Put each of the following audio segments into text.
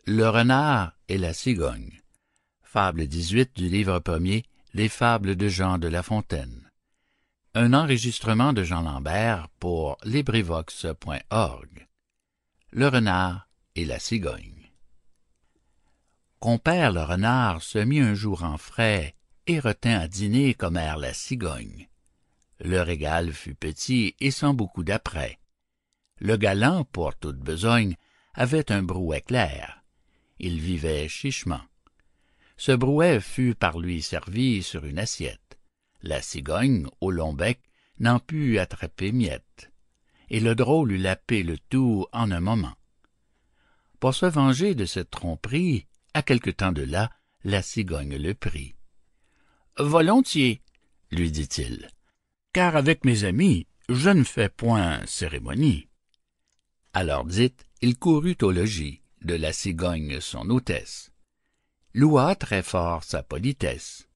Le renard et la cigogne. Fable 18 du livre premier des Fables de Jean de La Fontaine. Un enregistrement de Jean Lambert pour LibriVox.org. Le renard et la cigogne. Compère le renard se mit un jour en frais et retint à dîner commère la cigogne. Le régal fut petit et sans beaucoup d'apprêt. Le galant, pour toute besogne, avait un brouet clair. Il vivait chichement. Ce brouet fut par lui servi sur une assiette. La cigogne, au long bec, n'en put attraper miette. Et le drôle eut lapé le tout en un moment. Pour se venger de cette tromperie, à quelque temps de là, la cigogne le prit. « Volontiers, lui dit-il, car avec mes amis, je ne fais point cérémonie. » Alors dite, il courut au logis de la cigogne son hôtesse. Loua très fort sa politesse,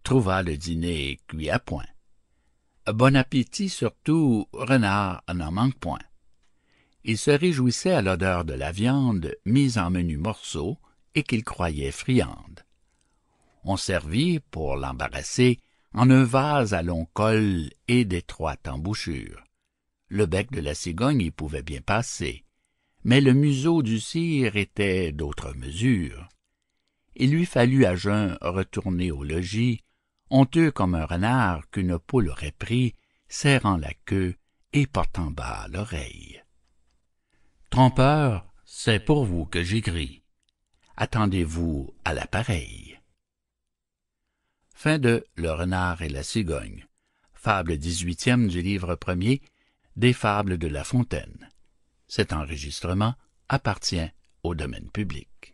trouva le dîner cuit à point. Bon appétit surtout, renard n'en manque point. Il se réjouissait à l'odeur de la viande mise en menus morceaux et qu'il croyait friande. On servit, pour l'embarrasser, en un vase à long col et d'étroite embouchure. Le bec de la cigogne y pouvait bien passer, mais le museau du cire était d'autre mesure. Il lui fallut à jeun retourner au logis, honteux comme un renard qu'une poule aurait pris, serrant la queue et portant bas l'oreille. Trompeur, c'est pour vous que j'écris. Attendez-vous à l'appareil. Fin de Le renard et la cigogne. Fable 18e du livre premier des Fables de La Fontaine. Cet enregistrement appartient au domaine public.